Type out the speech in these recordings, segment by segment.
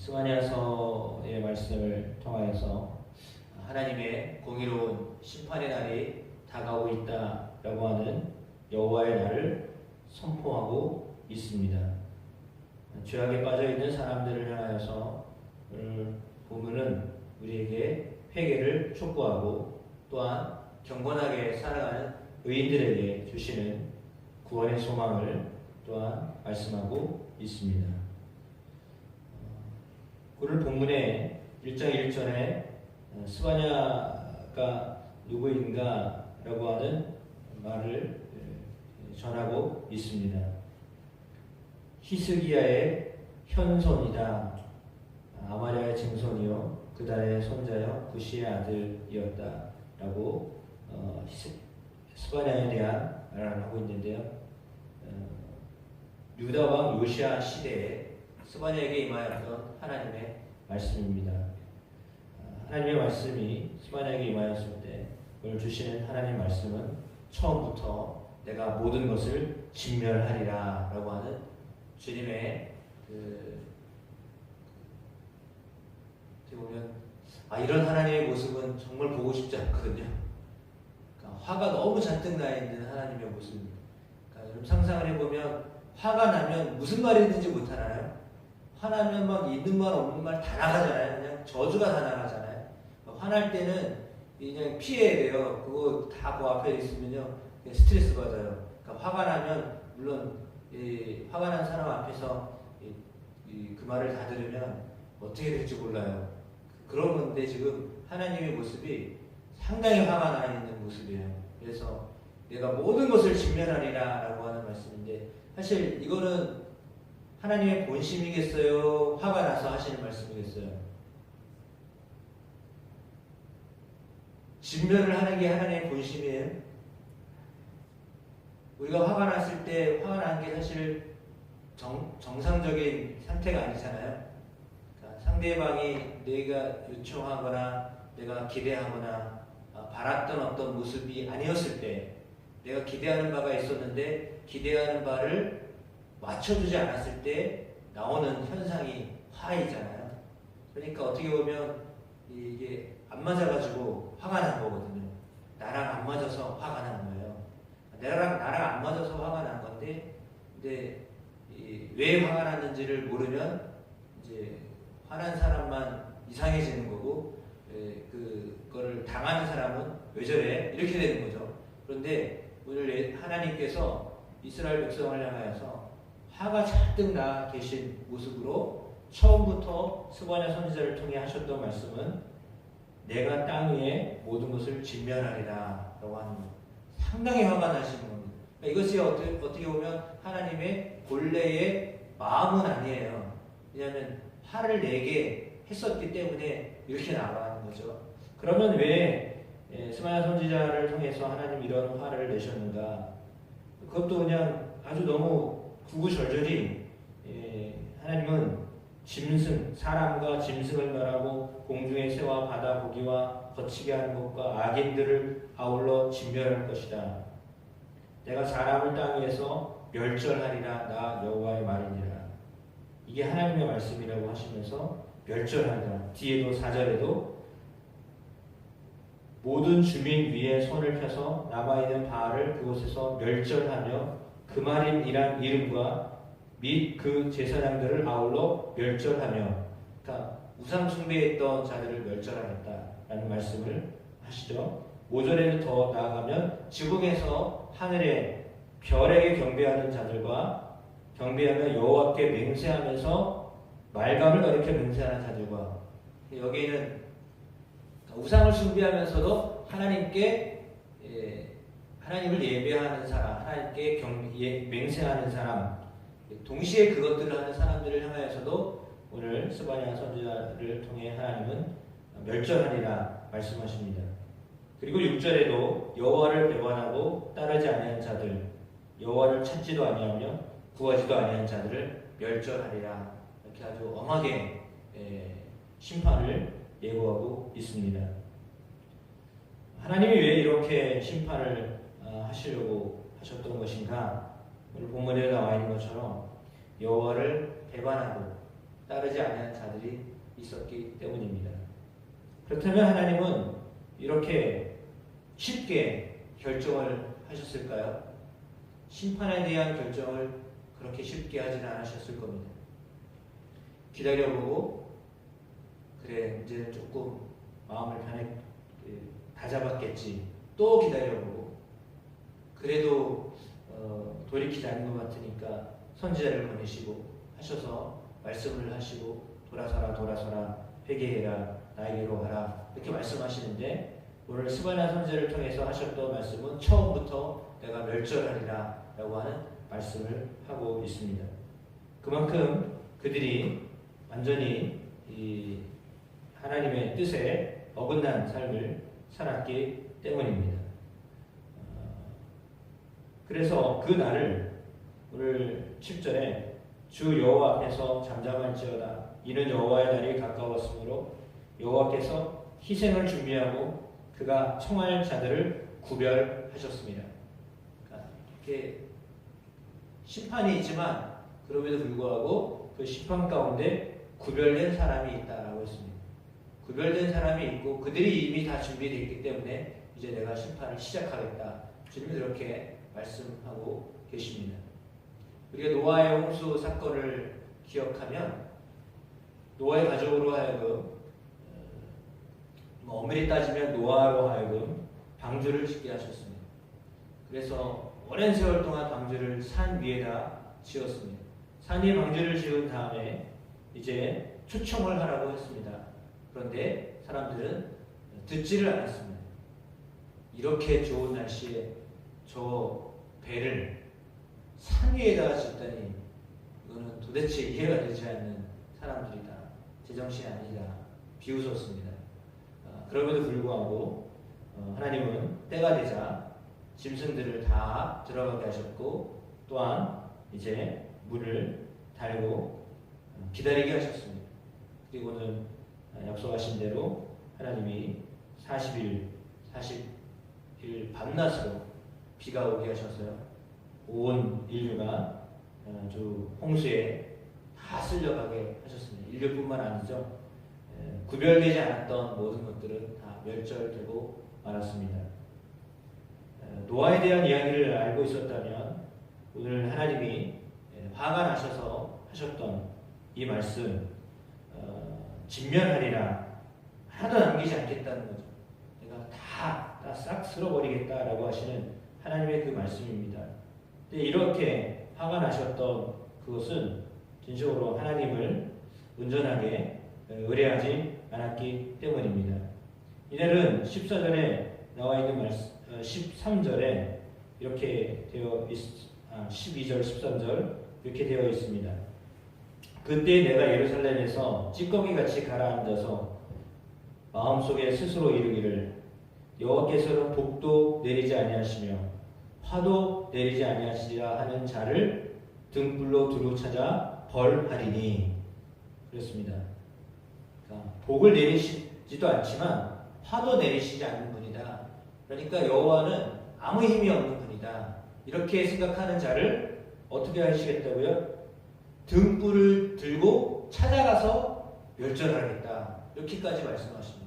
스가랴서의 말씀을 통하여서 하나님의 공의로운 심판의 날이 다가오고 있다라고 하는 여호와의 날을 선포하고 있습니다. 죄악에 빠져 있는 사람들을 향하여서 오늘 본문은 우리에게 회개를 촉구하고 또한 경건하게 살아가는 의인들에게 주시는 구원의 소망을 또한 말씀하고 있습니다. 오늘 본문의 1장 1절에 스가랴가 누구인가 라고 하는 말을 전하고 있습니다. 히스기야의 현손이다. 아마랴의 증손이요 그달의 손자여 구시의 아들이었다 라고 스가랴에 대한 말을 하고 있는데요. 유다 왕 요시야 시대에 스가랴에게 임하였던 하나님의 말씀입니다. 하나님의 말씀이 스가랴에게 임하였을 때 오늘 주시는 하나님의 말씀은 처음부터 내가 모든 것을 진멸하리라 라고 하는 주님의 어떻게 보면 이런 하나님의 모습은 정말 보고 싶지 않거든요. 그러니까 화가 너무 잔뜩 나 있는 하나님의 모습입니다. 그러니까 여러분 상상을 해보면 화가 나면 무슨 말이 있는지 못 알아요. 화나면 막 있는 말 없는 말 다 나가잖아요. 그냥 저주가 다 나가잖아요. 화날 때는 그냥 피해야 돼요. 그거 다 그 앞에 있으면요 스트레스 받아요. 그러니까 화가 나면 물론 화가 난 사람 앞에서 그 말을 다 들으면 어떻게 될지 몰라요. 그런 건데 지금 하나님의 모습이 상당히 화가 나 있는 모습이에요. 그래서 내가 모든 것을 진멸하리라 라고 하는 말씀인데 사실 이거는 하나님의 본심이겠어요? 화가 나서 하시는 말씀이겠어요? 진멸을 하는 게 하나님의 본심이에요? 우리가 화가 났을 때 화가 난 게 사실 정상적인 상태가 아니잖아요. 그러니까 상대방이 내가 요청하거나 내가 기대하거나 바랐던 어떤 모습이 아니었을 때 내가 기대하는 바가 있었는데 기대하는 바를 맞춰주지 않았을 때 나오는 현상이 화이잖아요. 그러니까 어떻게 보면 이게 안 맞아가지고 화가 난 거거든요. 나랑 안 맞아서 화가 난 거예요. 나랑 안 맞아서 화가 난 건데, 근데 왜 화가 났는지를 모르면 이제 화난 사람만 이상해지는 거고, 그거를 당하는 사람은 왜 저래? 이렇게 되는 거죠. 그런데 오늘 하나님께서 이스라엘 백성을 향하여서 화가 잔뜩 나 계신 모습으로 처음부터 스가랴 선지자를 통해 하셨던 말씀은 내가 땅 위에 모든 것을 진멸하리라 라고 하는 것. 상당히 화가 나시는 겁니다. 그러니까 이것이 어떻게 보면 하나님의 본래의 마음은 아니에요. 왜냐하면 화를 내게 했었기 때문에 이렇게 나가는 거죠. 그러면 왜 스가랴 선지자를 통해서 하나님 이런 화를 내셨는가? 그것도 그냥 아주 너무 구구절절히 하나님은 짐승, 사람과 짐승을 멸하고 공중의 새와 바다 고기와 거치게 하는 것과 악인들을 아울러 진멸할 것이다. 내가 사람을 땅 위에서 멸절하리라 나 여호와의 말이니라. 이게 하나님의 말씀이라고 하시면서 멸절하리라. 뒤에도 4절에도 모든 주민 위에 손을 펴서 남아있는 바알을 그곳에서 멸절하며 그마림이란 이름과 및 그 제사장들을 아울러 멸절하며, 그러니까 우상 숭배했던 자들을 멸절하겠다라는 말씀을 하시죠. 5절에는 더 나아가면 지붕에서 하늘에 별에게 경배하는 자들과 경배하며 여호와께 맹세하면서 말감을 가리켜 맹세하는 자들과, 여기에는 우상을 숭배하면서도 하나님을 예배하는 사람, 하나님께 맹세하는 사람, 동시에 그것들을 하는 사람들을 향하여서도 오늘 스가랴 선지자를 통해 하나님은 멸절하리라 말씀하십니다. 그리고 6절에도 여호와를 배반하고 따르지 아니한 자들, 여호와를 찾지도 아니하며 구하지도 아니한 자들을 멸절하리라, 이렇게 아주 엄하게 심판을 예고하고 있습니다. 하나님이 왜 이렇게 심판을 하시려고 하셨던 것인가? 오늘 본문에 나와 있는 것처럼 여호와를 배반하고 따르지 않은 자들이 있었기 때문입니다. 그렇다면 하나님은 이렇게 쉽게 결정을 하셨을까요? 심판에 대한 결정을 그렇게 쉽게 하지는 않으셨을 겁니다. 기다려보고 그래 이제는 조금 마음을 다잡았겠지. 또 기다려보고 그래도 돌이키지 않는 것 같으니까 선지자를 보내시고 하셔서 말씀을 하시고 돌아서라 회개해라 나에게로 가라 이렇게 말씀하시는데 오늘 스바냐 선지자를 통해서 하셨던 말씀은 처음부터 내가 멸절하리라 라고 하는 말씀을 하고 있습니다. 그만큼 그들이 완전히 이 하나님의 뜻에 어긋난 삶을 살았기 때문입니다. 그래서 그 날을 오늘 7절에 주 여호와 앞에서 잠잠할지어다 이는 여호와의 날이 가까웠으므로 여호와께서 희생을 준비하고 그가 청할 자들을 구별하셨습니다. 그러니까 이렇게 심판이 있지만 그럼에도 불구하고 그 심판 가운데 구별된 사람이 있다라고 했습니다. 구별된 사람이 있고 그들이 이미 다 준비되어 있기 때문에 이제 내가 심판을 시작하겠다. 주님은 이렇게 말씀하고 계십니다. 우리가 노아의 홍수 사건을 기억하면 노아의 가족으로 하여금 엄밀히 따지면 노아로 하여금 방주를 짓게 하셨습니다. 그래서 오랜 세월 동안 방주를 산 위에다 지었습니다. 산 위에 방주를 지은 다음에 이제 초청을 하라고 했습니다. 그런데 사람들은 듣지를 않았습니다. 이렇게 좋은 날씨에 저 배를 산 위에다가 짓다니 이거는 도대체 이해가 되지 않는 사람들이다. 제정신이 아니다. 비웃었습니다. 그럼에도 불구하고 하나님은 때가 되자 짐승들을 다 들어가게 하셨고 또한 이제 물을 달고 기다리게 하셨습니다. 그리고는 약속하신 대로 하나님이 40일 밤낮으로 비가 오게 하셔서요. 온 인류가 아주 홍수에 다 쓸려가게 하셨습니다. 인류뿐만 아니죠. 구별되지 않았던 모든 것들은 다 멸절되고 말았습니다. 노아에 대한 이야기를 알고 있었다면 오늘 하나님이 화가 나셔서 하셨던 이 말씀 진멸하리라 하나도 남기지 않겠다는 거죠. 내가 다 싹 쓸어버리겠다라고 하시는 하나님의 그 말씀입니다. 근데 이렇게 화가 나셨던 그것은 진정으로 하나님을 온전하게 의뢰하지 않았기 때문입니다. 이날은 14절에 나와 있는 말씀, 13절에 이렇게 되어 12절, 13절 이렇게 되어 있습니다. 그때 내가 예루살렘에서 찌꺼기같이 가라앉아서 마음속에 스스로 이르기를 여호와께서는 복도 내리지 아니하시며 화도 내리지 아니하시리라 하는 자를 등불로 두루 찾아 벌하리니 그렇습니다. 그러니까 복을 내리시지도 않지만 화도 내리시지 않는 분이다. 그러니까 여호와는 아무 힘이 없는 분이다. 이렇게 생각하는 자를 어떻게 하시겠다고요? 등불을 들고 찾아가서 멸절하겠다. 이렇게까지 말씀하십니다.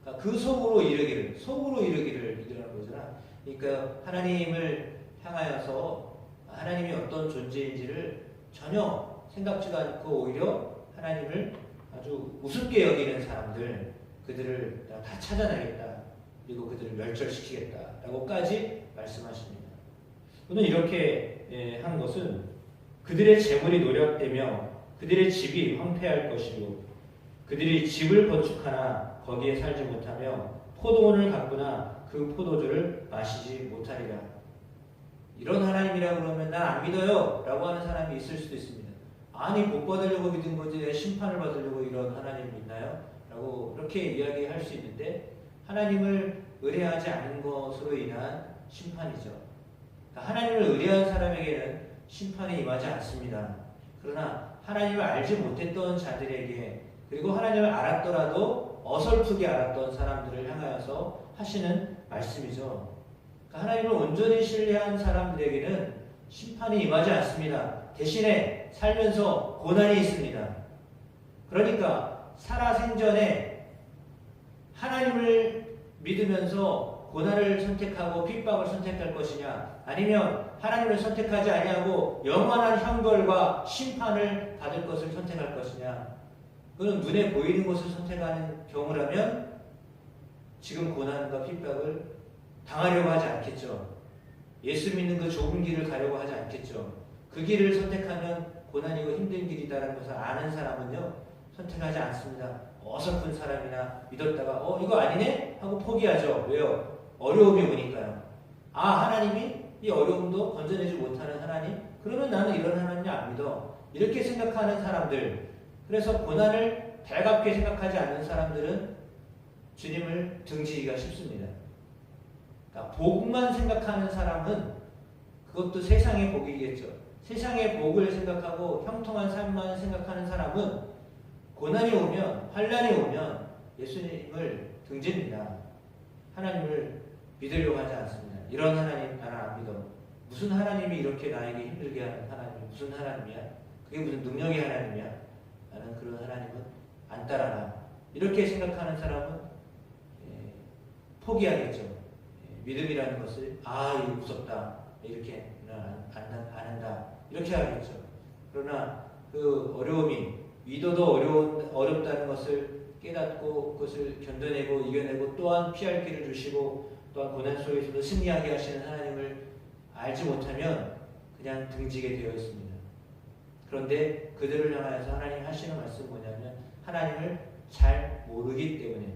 그러니까 그 속으로 이르기를 이르라는 거잖아. 그러니까 하나님을 향하여서 하나님이 어떤 존재인지를 전혀 생각지도 않고 오히려 하나님을 아주 우습게 여기는 사람들, 그들을 다 찾아내겠다. 그리고 그들을 멸절시키겠다라고까지 말씀하십니다. 오늘 이렇게 한 것은 그들의 재물이 노력되며 그들의 집이 황폐할 것이고 그들이 집을 건축하나 거기에 살지 못하며 포도원을 가꾸나 그 포도주를 마시지 못하리라. 이런 하나님이라고 그러면 난 안 믿어요 라고 하는 사람이 있을 수도 있습니다. 아니 복 받으려고 믿은 거지 왜 심판을 받으려고 이런 하나님이 있나요? 라고 이렇게 이야기할 수 있는데 하나님을 의뢰하지 않은 것으로 인한 심판이죠. 그러니까 하나님을 의뢰한 사람에게는 심판이 임하지 않습니다. 그러나 하나님을 알지 못했던 자들에게 그리고 하나님을 알았더라도 어설프게 알았던 사람들을 향하여서 하시는 말씀이죠. 그러니까 하나님을 온전히 신뢰한 사람들에게는 심판이 임하지 않습니다. 대신에 살면서 고난이 있습니다. 그러니까 살아생전에 하나님을 믿으면서 고난을 선택하고 핍박을 선택할 것이냐, 아니면 하나님을 선택하지 아니하고 영원한 형벌과 심판을 받을 것을 선택할 것이냐. 그는 눈에 보이는 것을 선택하는 경우라면 지금 고난과 핍박을 당하려고 하지 않겠죠. 예수 믿는 그 좁은 길을 가려고 하지 않겠죠. 그 길을 선택하면 고난이고 힘든 길이다라는 것을 아는 사람은요, 선택하지 않습니다. 어설픈 사람이나 믿었다가 이거 아니네? 하고 포기하죠. 왜요? 어려움이 오니까요. 하나님이 이 어려움도 건져내지 못하는 하나님? 그러면 나는 이런 하나님 안 믿어. 이렇게 생각하는 사람들, 그래서 고난을 달갑게 생각하지 않는 사람들은 주님을 등지기가 쉽습니다. 그러니까 복만 생각하는 사람은 그것도 세상의 복이겠죠. 세상의 복을 생각하고 형통한 삶만 생각하는 사람은 고난이 오면, 환난이 오면 예수님을 등집니다. 하나님을 믿으려고 하지 않습니다. 이런 하나님 나는 안 믿어. 무슨 하나님이 이렇게 나에게 힘들게 하는 하나님이 무슨 하나님이야? 그게 무슨 능력의 하나님이야? 나는 그런 하나님은 안 따라가. 이렇게 생각하는 사람은 포기하겠죠. 믿음이라는 것을 이거 무섭다. 이렇게 안 한다. 이렇게 하겠죠. 그러나 그 어려움이 믿어도 어렵다는 것을 깨닫고 그것을 견뎌내고 이겨내고 또한 피할 길을 주시고 또한 고난 속에서도 승리하게 하시는 하나님을 알지 못하면 그냥 등지게 되어 있습니다. 그런데 그들을 향하여서 하나님 하시는 말씀은 뭐냐면 하나님을 잘 모르기 때문에,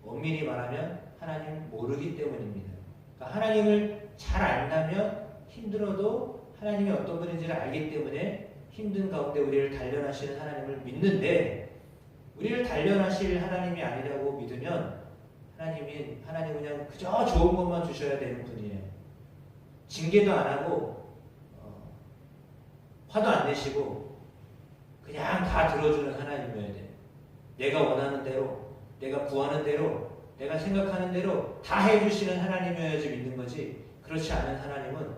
엄밀히 말하면 하나님을 모르기 때문입니다. 그러니까 하나님을 잘 안다면 힘들어도 하나님이 어떤 분인지를 알기 때문에 힘든 가운데 우리를 단련하시는 하나님을 믿는데, 우리를 단련하실 하나님이 아니라고 믿으면 하나님은 그냥 그저 좋은 것만 주셔야 되는 분이에요. 징계도 안 하고 화도 안 내시고 그냥 다 들어주는 하나님이어야 돼. 내가 원하는 대로, 내가 구하는 대로, 내가 생각하는 대로 다 해주시는 하나님이어야지 믿는 거지, 그렇지 않은 하나님은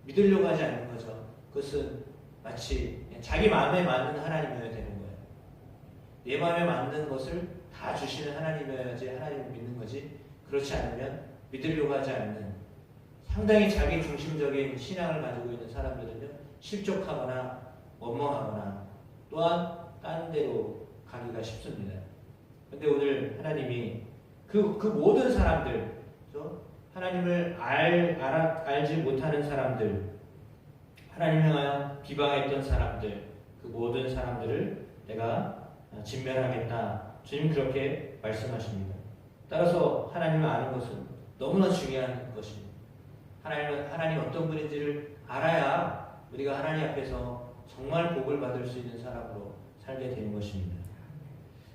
믿으려고 하지 않는 거죠. 그것은 마치 자기 마음에 맞는 하나님이어야 되는 거예요. 내 마음에 맞는 것을 다 주시는 하나님이어야지 하나님을 믿는 거지, 그렇지 않으면 믿으려고 하지 않는, 상당히 자기 중심적인 신앙을 가지고 있는 사람들은요, 실족하거나 원망하거나 또한 다른 데로 가기가 쉽습니다. 그런데 오늘 하나님이 그 모든 사람들, 하나님을 알지 못하는 사람들, 하나님 향하여 비방했던 사람들, 그 모든 사람들을 내가 진멸하겠다. 주님 그렇게 말씀하십니다. 따라서 하나님을 아는 것은 너무나 중요한 것입니다. 하나님 어떤 분인지를 알아야 우리가 하나님 앞에서 정말 복을 받을 수 있는 사람으로 살게 되는 것입니다.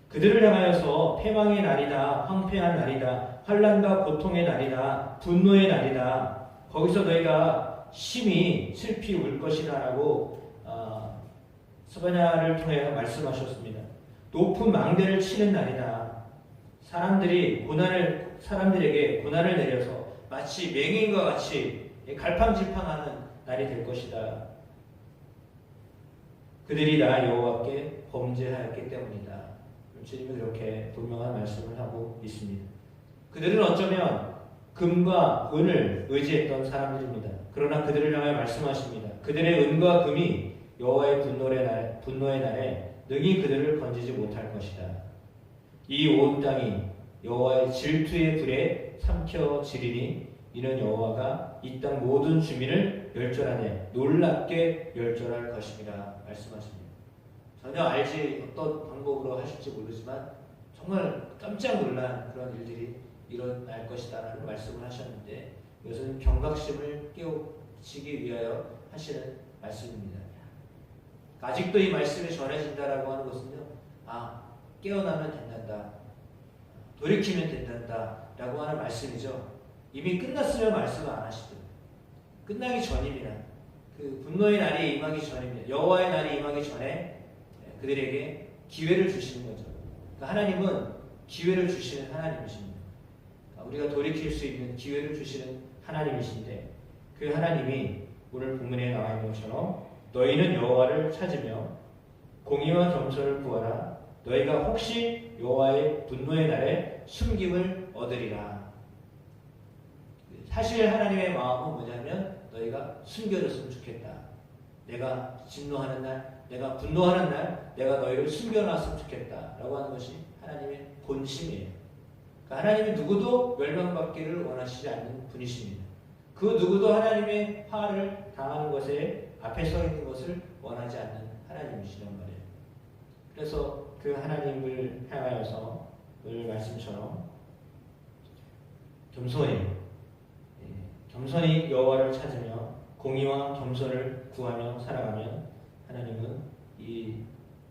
그들을 향하여서 패망의 날이다, 황폐한 날이다, 환난과 고통의 날이다, 분노의 날이다. 거기서 너희가 심히 슬피 울 것이다 라고 스바냐를 통해 말씀하셨습니다. 높은 망대를 치는 날이다. 사람들에게 고난을 내려서 마치 맹인과 같이 갈팡질팡하는 날이 될 것이다. 그들이 나 여호와께 범죄하였기 때문이다. 주님이 그렇게 분명한 말씀을 하고 있습니다. 그들은 어쩌면 금과 은을 의지했던 사람들입니다. 그러나 그들을 향해 말씀하십니다. 그들의 은과 금이 여호와의 분노의 날에 능히 그들을 건지지 못할 것이다. 이 온 땅이 여호와의 질투의 불에 삼켜지리니 이는 여호와가 이 땅 모든 주민을 멸절하네 놀랍게 멸절할 것입니다. 말씀하십니다. 전혀 알지 어떤 방법으로 하실지 모르지만 정말 깜짝 놀란 그런 일들이 일어날 것이다 라는 말씀을 하셨는데, 이것은 경각심을 깨우치기 위하여 하시는 말씀입니다. 아직도 이 말씀이 전해진다라고 하는 것은요, 깨어나면 된단다, 돌이키면 된단다 라고 하는 말씀이죠. 이미 끝났으면 말씀을 안 하시죠. 끝나기 전입니다. 그 분노의 날이 임하기 전입니다. 여호와의 날이 임하기 전에 그들에게 기회를 주시는 거죠. 그러니까 하나님은 기회를 주시는 하나님이십니다. 우리가 돌이킬 수 있는 기회를 주시는 하나님이신데, 그 하나님이 오늘 본문에 나와 있는 것처럼 너희는 여호와를 찾으며 공의와 겸손을 구하라. 너희가 혹시 여호와의 분노의 날에 숨김을 얻으리라. 사실 하나님의 마음은 뭐냐면 너희가 숨겨줬으면 좋겠다. 내가 진노하는 날, 내가 분노하는 날, 내가 너희를 숨겨놨으면 좋겠다. 라고 하는 것이 하나님의 본심이에요. 그러니까 하나님이 누구도 멸망받기를 원하시지 않는 분이십니다. 그 누구도 하나님의 화를 당하는 것에 앞에 서 있는 것을 원하지 않는 하나님이시란 말이에요. 그래서 그 하나님을 향하여서 오늘 말씀처럼 겸손히 여호와를 찾으며 공의와 겸손을 구하며 살아가면 하나님은 이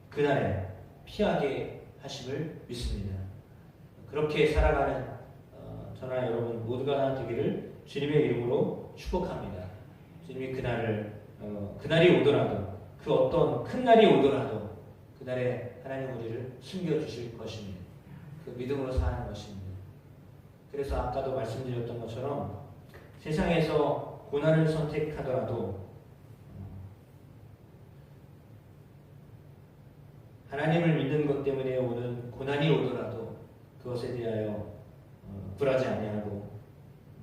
그날에 피하게 하심을 믿습니다. 그렇게 살아가는 저나 여러분 모두가 되기를 주님의 이름으로 축복합니다. 주님이 그날이 오더라도 그 어떤 큰 날이 오더라도 그날에 하나님 우리를 숨겨주실 것입니다. 그 믿음으로 사는 것입니다. 그래서 아까도 말씀드렸던 것처럼 세상에서 고난을 선택하더라도 하나님을 믿는 것 때문에 오는 고난이 오더라도 그것에 대하여 굴하지 아니하고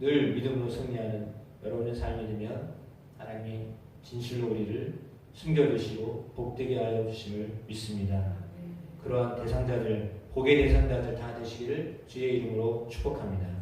늘 믿음으로 승리하는 여러분의 삶이 되면 하나님이 진실로 우리를 숨겨주시고 복되게 하여 주심을 믿습니다. 그러한 대상자들, 복의 대상자들 다 되시기를 주의 이름으로 축복합니다.